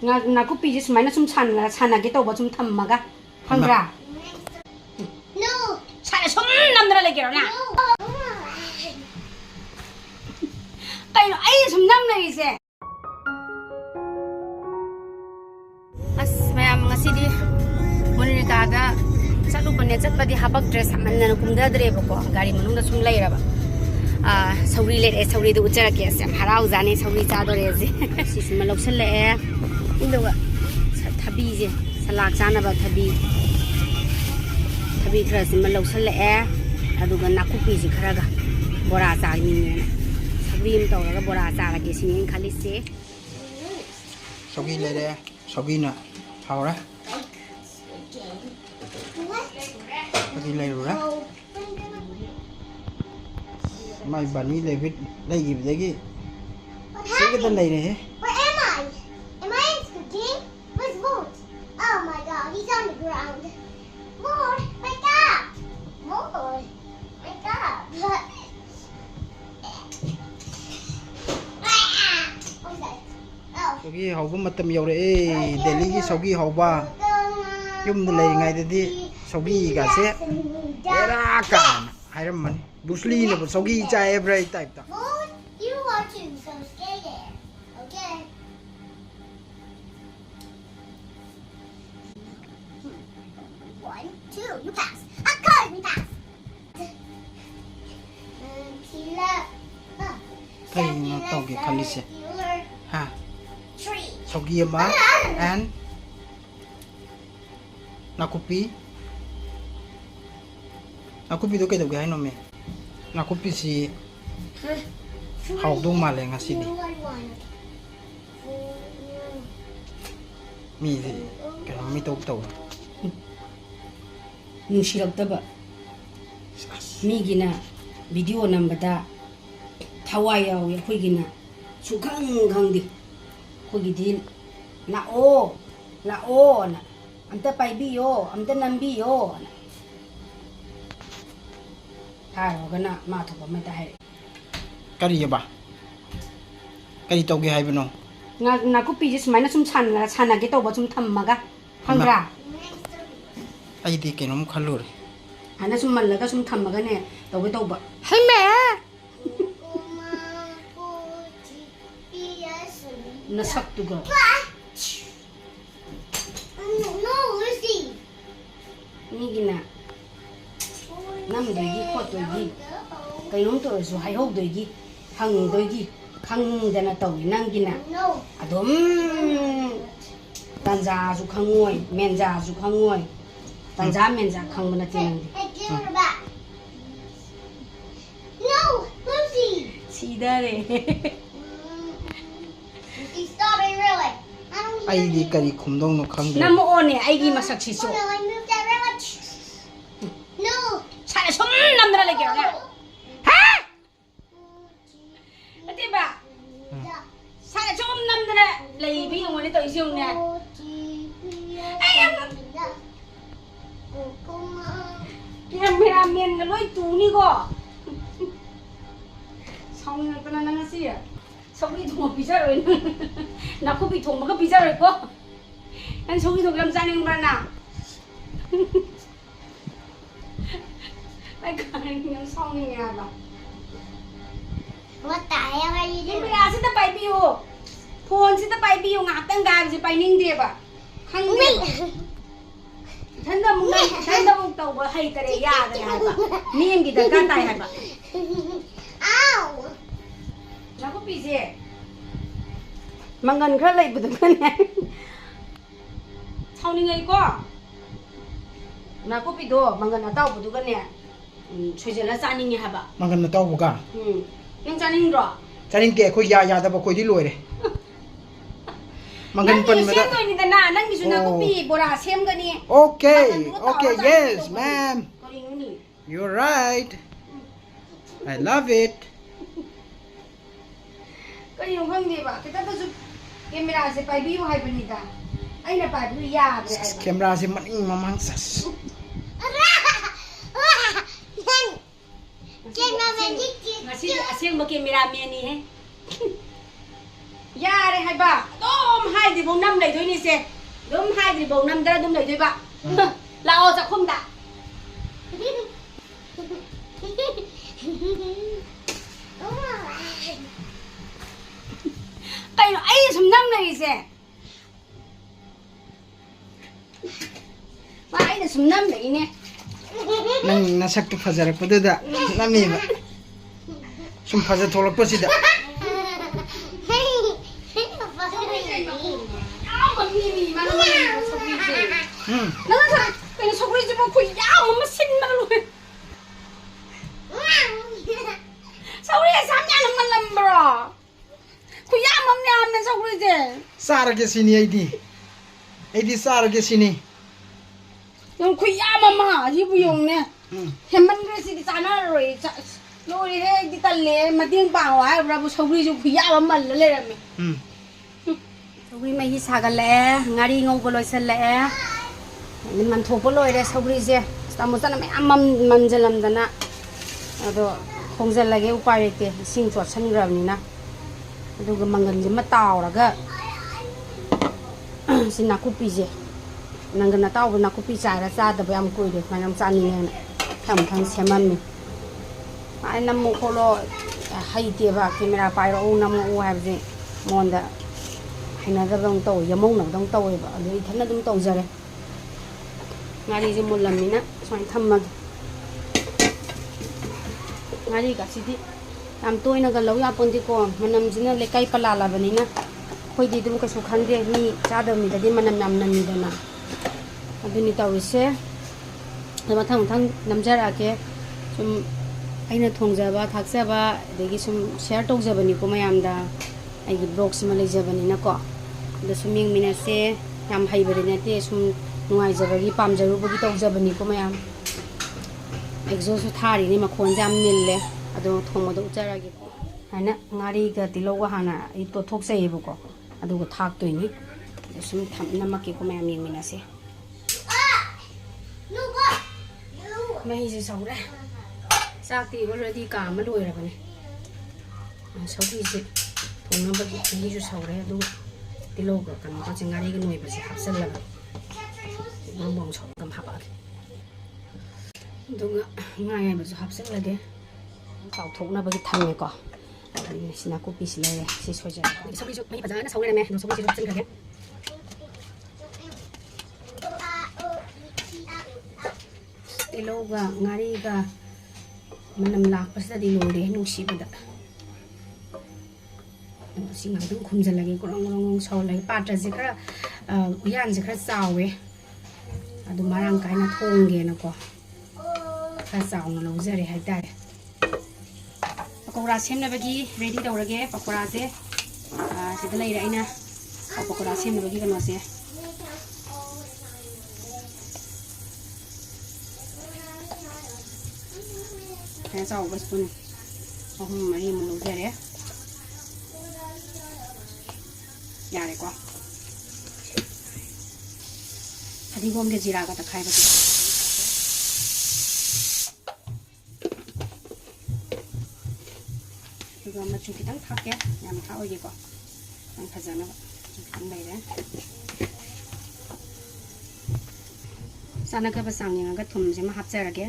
나쿠피지 수마이나 좀 산나게 또 좀 탐마가 한그라 No. 산에 좀 남들어 내기로나 까이로 아이 좀 남내리세 아스 mayam ngasidi 오늘 가가 ꯆꯠꯂꯨꯕꯅꯦ ꯆꯠꯄꯗꯤ ꯍꯥꯄꯛꯇ꯭ꯔꯦ ꯁꯥꯃꯟꯗꯅ ꯀꯨꯝꯊꯗ꯭ꯔꯦꯕꯀꯣ ꯒꯥꯔꯤ ꯃꯅꯨꯡꯗ ꯁꯨꯝ ꯂꯩꯔꯕ ꯁꯧꯒ꯭ꯔꯤ ꯂꯩꯔꯛꯑꯦ ꯁꯧꯒ꯭ꯔꯤꯗꯨ ꯎꯠꯆꯔꯛꯀꯦ ꯑꯁ ꯌꯥꯝ ꯍꯔꯥꯎꯖꯥꯅꯤ ꯁꯧꯒ꯭ꯔꯤ ꯆꯥꯗꯣꯔꯦ ꯑꯁꯤ ꯁꯤꯁꯤꯃ ꯂꯧꯁꯜꯂꯛꯑꯦ ꯑꯗꯨꯒ ꯊꯕꯤꯁꯦ ꯁꯂꯥꯛ ꯆꯥꯅꯕ ꯊꯕꯤ ꯈꯔꯁꯤꯃ ꯂꯧꯁꯜꯂꯛꯑꯦ ꯑꯗꯨꯒ ꯅꯥꯀꯨꯞꯄꯤꯁꯤ ꯈꯔꯒ ꯕꯣꯔꯥ ꯆꯥꯅꯤꯡꯉꯦꯅ ꯁꯧꯒ꯭ꯔꯤ ꯑꯃ ꯇꯧꯔꯒ ꯕꯣꯔꯥ ꯆꯥꯔꯒꯦ ꯁꯤꯅꯤ ꯑꯩꯅ ꯈꯜꯂꯤꯁꯦ ꯁꯧꯒ꯭ꯔꯤ ꯂꯩꯔꯦ ꯁꯧꯒ꯭ꯔꯤꯅ ꯍꯥꯎꯔꯦ ꯁꯧꯒ꯭ꯔꯤ ꯂꯩꯔꯨꯔꯦ ꯃꯥꯏ ꯕꯥꯅꯤ ꯂꯩꯈꯤꯕꯗꯒꯤ ꯁꯤꯒꯗ ꯂꯩꯔꯦꯍꯦ. Where am I? Am I in cooking? Where's Bolt? Oh my god, he's on the ground. Bolt, wake up! Bolt, wake up! ꯁꯧꯒ꯭ꯔꯤ ꯍꯧꯕ ꯃꯇꯝ ꯌꯧꯔꯛꯑꯦ. ꯗꯦꯜꯂꯤꯒꯤ ꯁꯧꯒ꯭ꯔꯤ ꯍꯧꯕ ꯌꯨꯝꯗ ꯂꯩꯔꯤꯉꯩꯗꯗꯤ ꯁꯧꯒ꯭ꯔꯤꯒꯥꯁꯦ ꯕꯦꯔꯥ ꯀꯥꯅ ꯍꯥꯏꯔꯝꯃꯅꯤ. ꯕꯨꯁꯂꯤꯅꯕꯨ ꯁꯧꯒ꯭ꯔꯤ ꯆꯥꯏꯕ꯭ꯔꯥ ꯑꯩ ꯇꯥꯏꯞꯇ. You are too, so stay there. Okay? One, two, you pass. Of course we pass. Kayno tawge khalise. Ha. Tree. Soggi ama and nakupi. Nakupi do kay dawge hay no me. Nakupi si hawdong male ngasidi. Mi kano mi taw. ꯅꯨꯡꯁꯤꯔꯛꯇꯕ ꯃꯤꯒꯤꯅ video ꯅꯝꯕꯗ ꯊꯋꯥꯏ ꯌꯥꯎꯏ ꯑꯩꯈꯣꯏꯒꯤꯅ ꯁꯨꯡꯈꯪ ꯈꯪꯗꯦ ꯑꯩꯈꯣꯏꯒꯤꯗꯤ ꯂꯥꯛꯑꯣꯅ ꯑꯝꯇ ꯄꯥꯏꯕꯤꯌꯣ ꯑꯝꯇ ꯅꯝꯕꯤꯌꯣꯅ ꯍꯥꯏꯔꯒꯅ ꯃꯥ ꯊꯣꯛꯄ ꯑꯃꯇ ꯍꯥꯏꯔꯛꯑꯦ ꯀꯔꯤꯌꯦꯕ ꯀꯔꯤ ꯇꯧꯒꯦ ꯍꯥꯏꯕꯅꯣ ꯅꯥꯀꯨꯞꯄꯤꯁꯦ ꯁꯨꯃꯥꯏꯅ ꯁꯨꯝ ꯁꯥꯟꯅꯒꯦ ꯇꯧꯕ ꯁꯨꯝ ꯊꯝꯃꯒ ꯈꯪꯕ꯭ꯔꯥ ꯑꯩꯗꯤ ꯀꯩꯅꯣꯝ ꯈꯜꯂꯨꯔꯦ ꯍꯥꯟꯅ ꯁꯨꯝ ꯃꯜꯂꯒ ꯁꯨꯝ ꯊꯝꯃꯒꯅꯦ ꯇꯧꯕ ꯍꯩꯃꯦ ꯅꯁꯛꯇꯨꯒ ꯃꯤꯒꯤꯅ ꯅꯝꯗꯣꯏꯒꯤ ꯈꯣꯠꯇꯣꯏꯒꯤ ꯀꯩꯅꯣꯝ ꯇꯧꯔꯁꯨ ꯍꯥꯏꯍꯧꯗꯣꯏꯒꯤ ꯍꯪꯗꯣꯏꯒꯤ ꯈꯪꯗꯅ ꯇꯧꯏ ꯅꯪꯒꯤꯅ ꯑꯗꯨꯝ ꯇꯟꯖꯥꯁꯨ ꯈꯪꯉꯣꯏ ꯃꯦꯟꯖꯥꯁꯨ ꯈꯪꯉꯣꯏ ꯇꯟꯖꯥ ꯃꯦꯟꯖꯥ ꯈꯪꯕ ꯅꯠꯇꯦ ꯅꯪꯗꯤ ꯁꯤꯗꯔꯦ ꯑꯩꯗꯤ ꯀꯔꯤ ꯈꯨꯝꯗꯧꯅꯣ ꯈꯪꯗ꯭ꯔꯦ ꯅꯝꯃꯛꯑꯣꯅꯦ ꯑꯩꯒꯤ ꯃꯁꯛꯁꯤꯁꯨ ꯁꯥꯅ ꯁꯨꯝ ꯅꯝꯗꯅ ꯂꯩꯒꯦꯔꯣꯅꯦ ꯍꯥ ꯅꯠꯇꯦꯕ ꯁꯥꯅ ꯁꯨꯝ ꯅꯝꯗꯅ ꯂꯩꯕ ꯌꯦꯡꯉꯣꯅꯦ ꯇꯧꯔꯤꯁꯤ ꯌꯦꯡꯉꯨꯅꯦ ꯀꯦꯃꯦꯔꯥꯃꯦꯟꯒ ꯂꯣꯏ ꯇꯨꯅꯤꯀꯣ ꯁꯥꯎꯅꯤꯡꯉꯛꯇꯅ ꯅꯪ ꯉꯁꯤ ꯁꯧꯒ꯭ꯔꯤ ꯊꯣꯡꯕ ꯄꯤꯖꯔꯣꯏ ꯅꯪ ꯅꯥꯀꯨꯞꯄꯤ ꯊꯣꯡꯕꯒ ꯄꯤꯖꯔꯣꯏꯀꯣ ꯅꯪ ꯁꯧꯒ꯭ꯔꯤ ꯊꯣꯡꯕ ꯌꯥꯝ ꯆꯥꯅꯤꯡꯕ꯭ꯔꯥ ꯅꯪ ꯑꯩ ꯈꯪꯉꯦ ꯌꯥꯝ ꯁꯥꯎꯅꯤꯡꯉꯦ ꯍꯥꯏꯕ ꯀꯦꯃꯦꯔꯥꯁꯤꯗ ꯄꯥꯏꯕꯤꯌꯨ ꯐꯣꯟꯁꯤꯗ ꯄꯥꯏꯕꯤꯌꯨ ꯉꯥꯏꯍꯥꯛꯇꯪ ꯒꯥꯏꯕꯁꯦ ꯄꯥꯏꯅꯤꯡꯗꯦꯕ ꯈꯪꯗꯦꯕ ꯏꯊꯟꯗ ꯑꯃꯨꯛ ꯇꯧꯕ ꯍꯩꯇꯔꯦ ꯌꯥꯗ꯭ꯔꯦ ꯍꯥꯏꯕ ꯃꯤ ꯑꯃꯒꯤ ꯗꯔꯀꯥꯔ ꯇꯥꯏ ꯍꯥꯏꯕ ꯅꯥꯀꯨꯞꯄꯤꯁꯦ ꯃꯪꯒꯟ ꯈꯔ ꯂꯩꯕꯗꯨꯒꯅꯦ ꯁꯥꯎꯅꯤꯡꯉꯩꯀꯣ ꯅꯥꯀꯨꯞꯄꯤꯗꯣ ꯃꯪꯒꯟ ꯑꯇꯥꯎꯕꯗꯨꯒꯅꯦ ꯁꯣꯏꯖꯜꯂ ꯆꯥꯅꯤꯡꯉꯦ ꯍꯥꯏꯕ ꯃꯪꯒꯟ ꯑꯇꯥꯎꯕꯒ ꯅꯪ ꯆꯥꯅꯤꯡꯗ꯭ꯔꯣ ꯆꯥꯅꯤꯡꯗꯦ ꯑꯩꯈꯣꯏ ꯌꯥꯗꯕ ꯑꯩꯈꯣꯏꯗꯤ ꯂꯣꯏꯔꯦ ꯃꯪꯒꯟ ꯄꯟꯕꯗ ꯅꯪꯒꯤꯁꯨ ꯁꯦꯝꯗꯣꯏꯅꯤꯗꯅ ꯅꯪꯒꯤꯁꯨ ꯅꯥꯀꯨꯞꯄꯤ ꯕꯣꯔꯥ ꯁꯦꯝꯒꯅꯤ Okay, yes, ma'am. You're right. I love it. ꯀꯔꯤꯅꯣ ꯈꯪꯗꯦꯕ ꯈꯤꯇꯪꯗꯁꯨ ꯀꯦꯃꯦꯔꯥꯁꯦ ꯄꯥꯏꯕꯤꯌꯨ ꯍꯥꯏꯕꯅꯤꯗ ꯑꯩꯅ ꯄꯥꯏꯕꯤꯌꯨ ꯌꯥꯗ꯭ꯔꯦ ꯍꯥꯏꯕ ꯀꯦꯃꯦꯔꯥꯁꯦ ꯃꯅꯤꯡ ꯃꯃꯥꯡ ꯁꯁ ꯉꯁꯤꯗꯤ ꯑꯁꯦꯡꯕ ꯀꯦꯃꯦꯔꯥꯃꯦꯟꯅꯤꯍꯦ Yare hay ba. Dom hai thì bông năm này thôi đi xe. Dom hai thì bông năm ra dom này thôi ba. Là ô sẽ không đã. Cái nó ấy sum năm này đi xe. Ba ấy là sum năm này nè. Nang nasakto fajarakpaduda namiba sum faja tholakpasida Nó là cái số đi cho quỷ áo mà xin mà luôn. Sao đi sao nhà nó làm bro. Quỷ áo mà nhà mình sao đi thế. sarage sini aidi sarage sini Yung quỷ áo mà gì bây giờ nè. Hem mình cái gì ta nó rồi lôi đi thế đi tận lệ mà tiếng bảo ai ra bộ sao đi cho quỷ áo mà lên rồi mình. Sauri mai hi sagale ngari ngau ko loisal le nin man thopo loi re sauri je stamu sana me amam manjalam dana ado khongjal lage upai rete sing chot san gram ni na adu ga mangan je mataw ra ga sina kupi je nang na taw na kupi cha ra cha da bayam koi de manam cha ni ne tham thang seman mi ai nam mo kholo hai te ba camera pai ro nam mo ha je monda Hãy subscribe cho kênh Ghiền Mì Gõ để không bỏ lỡ the swimming minase yam haibarinate sum nuai jabagi pam jarubagi tau jabani ko mayam exhaust thari ni makhon jam nille ado thongma do charagi hana ngari ga tiloga hana I to thok sai bu ko ado go thak toi ni sum tham namaki ko mayam yeng minase mai ji saure sakti already ka ma loi ra bani sauki ji thongna ba ji ju saure ado Tiloga kan ko chingari ga noi ba si hapsal la bong bong chong kam hapa dunga ngai ba su hapsal la de tau thok na ba ki thang ko sina ko pi si le si soja so ki ju mai pa na saure me no so ki ju ching ka Tiloga ngari ga manam lak pa sa di lo de no si ba da Sing ngam khum jal lagi korong so lai patra je khara uyan je khara chawe adu marang kai na thong ge na ko khara chaw na lo jare hai tare pakora sem na bagi ready tawrage pakora je sida lai ra ina pakora sem na bagi kano se hai chaw ba spoon ahum mari mo lo jare Yare ko. Adi gom ke jira ka ta khai ba. Tuga ma chu kitang thak ya, yam tha oi ko. Ang phajana ba. Ang dai re. Sana ka ba sang ni ga thum je ma hap cha ra ge.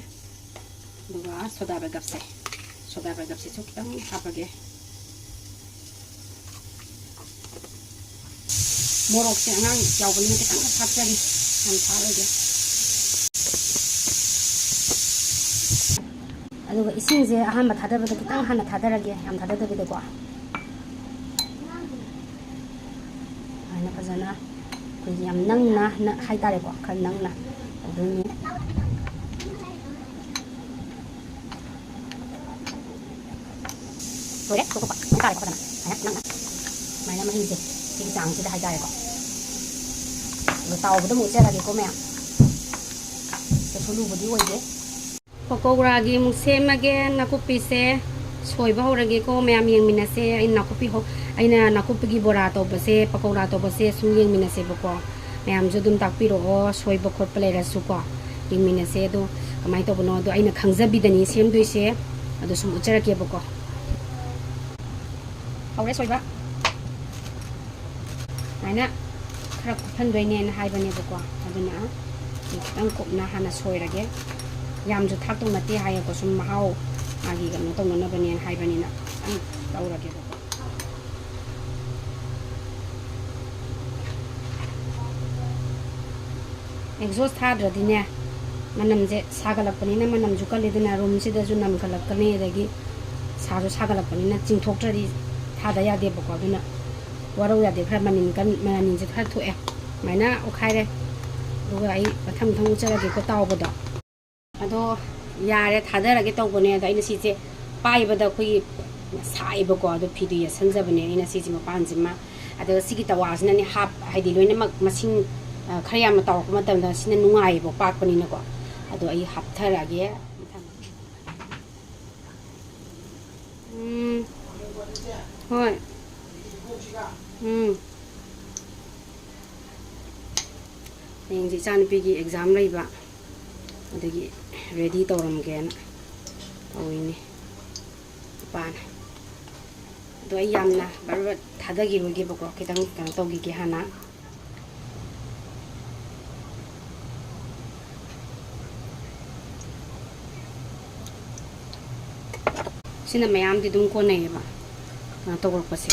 Duga soda ba gap se. Soda ba gap se chu kitang hap ra ge. Morok se ngang jaw ban ni kitang hap cha gi. Ang tha oi ge. aduga ising je ahamba thadabada kitang hana thadarage yam thadadabide ko ana fazana ko yam nangna na haitare ko kan nangna aduni rồi đấy, cô cái này có nè, mày làm hình gì, hình dạng chỉ là hai cái có, rồi tàu với một xe là cái cô mẹ, cái số lù vừa đi quay đấy, Pakora gi musem again nakupi se soiba horagi ko mea mieng minase ai nakupi ho aina nakupi gi bora to base pakora to base sumyeng minase boko meam jodum takpi ro soiba khot pale ra su ko ding minase do kamai to bono do aina khangjabi dani sem doi se ado sum uchara ke boko aure soiba ꯁꯨꯃꯥꯏꯅ ꯈꯔ ꯀꯨꯞꯍꯟꯗꯣꯏꯅꯦꯅ ꯍꯥꯏꯕꯅꯦꯕꯀꯣ ꯑꯗꯨꯅ ꯈꯤꯇꯪ ꯀꯨꯞꯅ ꯍꯥꯟꯅ ꯁꯣꯏꯔꯒꯦ ꯌꯥꯝꯁꯨ ꯊꯥꯛꯇꯧ ꯅꯠꯇꯦ ꯍꯥꯏꯌꯦꯀꯣ ꯁꯨꯝ ꯃꯍꯥꯎ ꯃꯥꯒꯤ ꯀꯩꯅꯣ ꯇꯧꯅꯅꯕꯅꯦꯅ ꯍꯥꯏꯕꯅꯤꯅ ꯈꯤꯇꯪ ꯇꯧꯔꯒꯦꯕꯀꯣ exhaust ꯊꯥꯗ꯭ꯔꯗꯤꯅꯦ manamje sagalakpanina manamju kalidina room sidaju namgalakani adagi saru sagalakpanina chingthoktradi thada yade bako aduna warau yade khara manin kan manin je khara thoe maina okhaire duga ai patham thang charage ko tawboda ado yare thadarage tawbone ado ina sije paibada khoi saiba ko ado phidu ya sanjabane ina sije mapanjima ado sigi tawasina ni hap haidi loina masing khara yam tawko matamda sina nungai bo pakpanina ko ado ai haptharage hoi Neng si chan pigi exam lai ba adagi ready tawram gen tawini pan do ai yamna bar thadagi roge bako kitang kan tawgi ki hana sina mayam di dum ko nei ba na tawor pase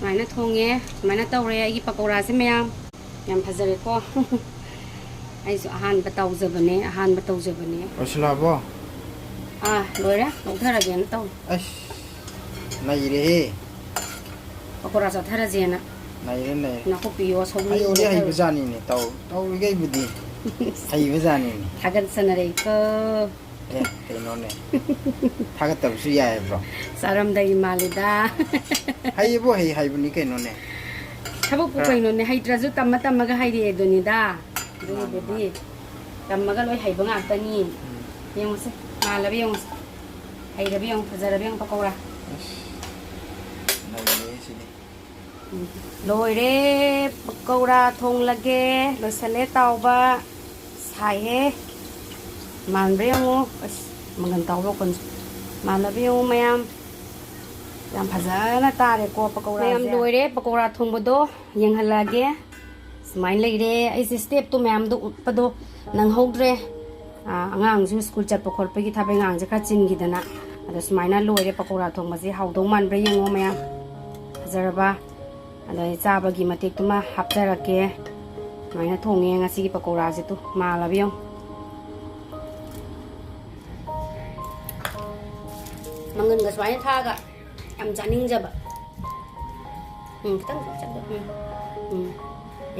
Sumana thonge sumana tawre ai pakora se mayam yam phajare ko ai so ahan bataw jabane ahan bataw jabane asla bo loira thara gen taw as nai re pakora sa thara jena nai re na ko piyo sobri yo ai bajani ne taw gai budi ai bajani ne thagan sanare ko keno ne thaga tab su ya bro saram dai malida hai bo hai buni keno ne thabo ko keno ne hai trazu tamma tamma ga hai re doni da do bodi tamma ga loi hai ba ngak tani yeng se malabi yeng hai rabi yeng phajarabi yeng pakora nai re sidi loi re pakora thong lage loi sale tawba sai he manbre ngo mangan tawro kon malabi yeng mayam yam phajana tare ko pakora mayam loi re pakora thong bodo yeng halage smile lai re ai step to mayam do pado nang hogre angang ju school chat pakhol pe gi thabe ngang je kha chin gi dana ada smaina loi re pakora thong ma ji hawdo manbre yengo mayam phajara ada chaba gi matek tuma hapjarake maina thonge ngasi gi pakora je tu malabi yong mangan ga swaina thaga am janing jaba kitang chak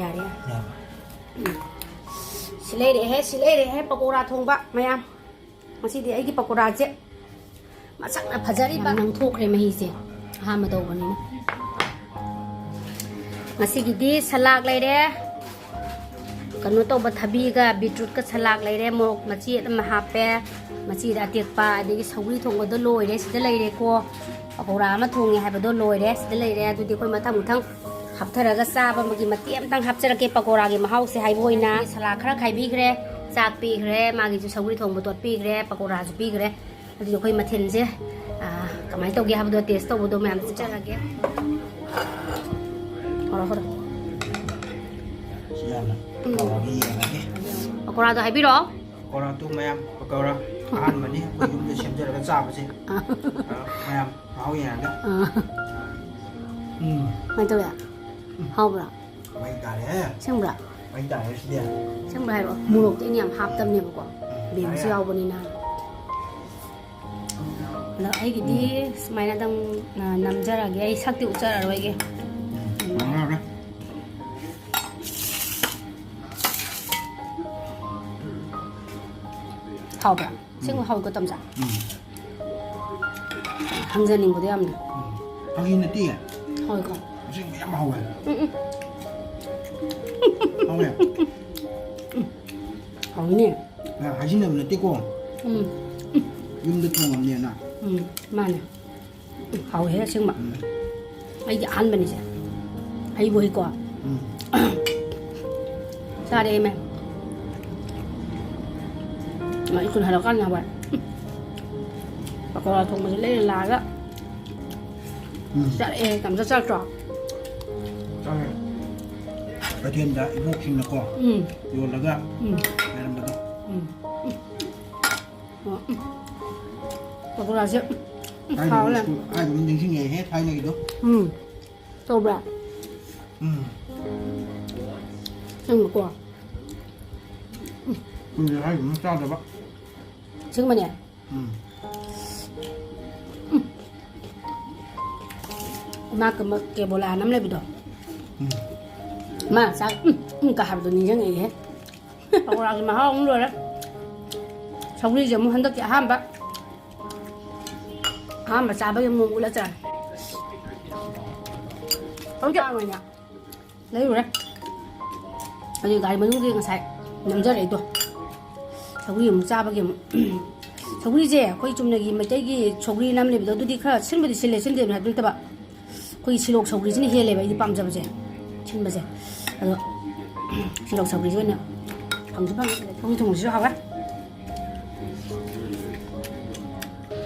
yare silai re he pakora thongba mayam masi di ai gi pakora je masak na phajari ba nang thokre mahi se ha ma daw bani masi gi di salak lai re kanu to ba thabi ga beetroot ka salak lai re mok machi ma hape machi da tek pa adigi sauri thongba do loi re sida lai re ko pakora ma thonge ha ba do loi re sida lai re adu di koi mathang muthang haptharaga saba magi mati amtang hapcharake pakora gi mahau se haiboina sala khara khaibi gre chak pi gre magi ju sauri thong botot pi gre pakora ju pi gre adu koi mathen je kamai toge habdo taste to bodo mam charage ora siana pakora gi ngake pakora do haibi ro pakora tu mayam pakora ahan mani ko yum de semjara ga chaba se mayam mau ya ne mai to ya hau bra mai ta re sang bra mai ta re sia sang bra ro murok te nyam hap tam ne bako bim siaw bani na la ai gi di smaina dang namjara ge ai sakti uchara roi ge hau bra sing hau ko tam ja hangjaning bo de am na hangin na ti hoi ko sing yam hau hau ya hau ni na hajin na ti ko yum de thong am ne na mana hau he sing ma ai gi an bani ja ai bo hi ko sa de me ma ikun harakan na ba Pakora Thongba lấy là chắc cảm giác chắc trọ cái thiên đã vô kinh là có vô là gà này làm được Pakora chứ ai cũng những cái nghề hết hay này đó tô bạc nhưng mà quả ai cũng sao được bác chứ mà nè mà cái bồ la nắm lấy bị đỏ mà sao cả hạt tụi nhìn như hết không làm gì mà không rồi đó xong đi giờ muốn hắn tất cả ham bác ham mà sao bây giờ mua là trời không cho người nhỉ lấy rồi đấy bây giờ cái mới đúng kia cái sạch nằm rất đấy tuổi xong đi một sao bây giờ xong đi gì quay chung này mà cái xong đi năm này bây giờ tôi đi khai xin bây giờ xin lấy hạt được không quay xin lộc xong đi xin hết lấy bây giờ băm cho bây giờ xin bây giờ rồi xin lộc xong đi rồi nè không giúp không thùng gì đâu hả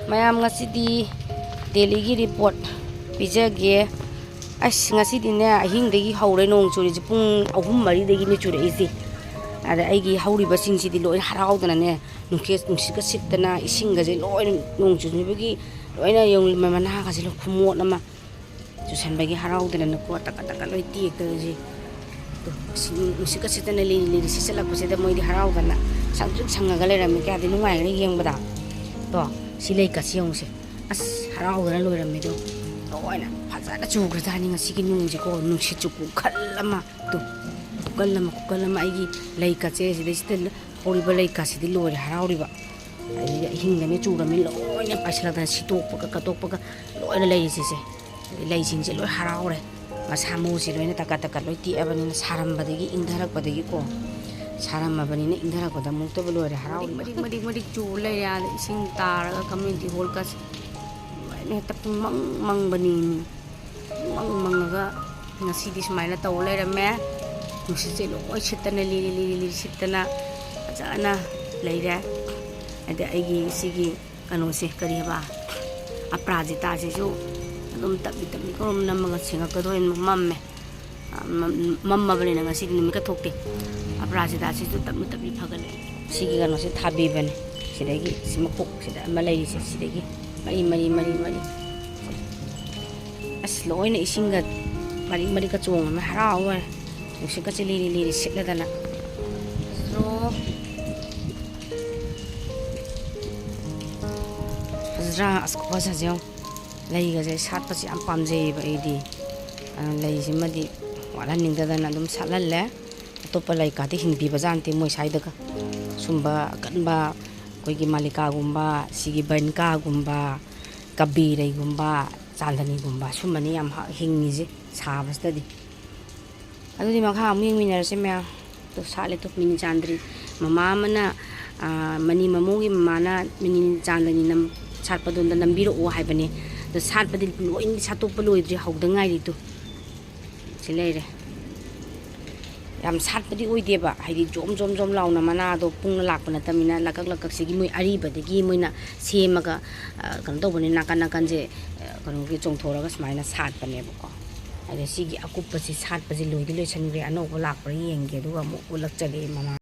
mayam ngasidi daily gi report pijage ngasidi ne ahing degi haure nong churi pung ahum mari degi ne chure isi ada aigi hauri basing sidi loi harau dana ne nungkes nungsika sitana ising ga je loi nong churi bagi loina yong mamana ga je lo khumot nama chusan bagi harau dana ne ko taka loi ti ek ji nungsika sitana li sisala ko se da moi di harau dana sangjuk sanga ga le ram ka di lungai ga yeng bada to silai ka siong se as harau dana loi ram me do loina phajana chu gra dani nga sigi nung ji ko nung si chu ku khallama to kukalama aigi lei ka che si destel hori ba lei ka si di loi harau ri ba ai hing ne chu ra mi loina pasla da si tok pa ka loina lei si se lei sin je loi harau re ma samu si loina taka loi ti abani na saram ba de gi ingdarak ba de gi ko saram ma bani ne ingdarak ba da muk to loi harau mari chu lei ya sing tar community hall ka ne tapung mang bani mang ga ngasi di smaila taw lei ra me nusi loi sitana li sitana ajana leira ada aigi sigi kanu se kari ba aprajita se jo adum tabi ko namma singa ko doin mamme mamma bani nga sigi nimi ka thokte aprajita se jo tabi phagale sigi kanu se thabi bane sidagi simakuk sida malai se sidagi mari as loina isinga mari ka chong ma harawa usika li sitla dana so hazra asko sa jaw lei ga je sat pa si am pam je ba idi lei si madi wala ning da dana dum salal le to pa lei ka ti hin bi ba jan ti moi sai da ka sumba kan ba koi gi malika gumba sigi ban ka gumba kabi rei gumba chandani gumba sumani am hingi je sabas da di adudi makha ming minar se me to sale to min chandri mama mana mani mamugi mana min chandani nam satpadon da nambiro o haibani to satpadil loin satok paloi dri hauda ngai ri to silere yam satpadi oide ba haidi jom launa mana do pung lakpana tamina lakak sigi moi ari ba degi moina semaga kan to bani nakan je kan gi chongthora ga smaina satpane ba ko ada sigi akup pasi sat pasi loi di loi sanre ano ko lak par yeng ge du ga mo ulak chale mama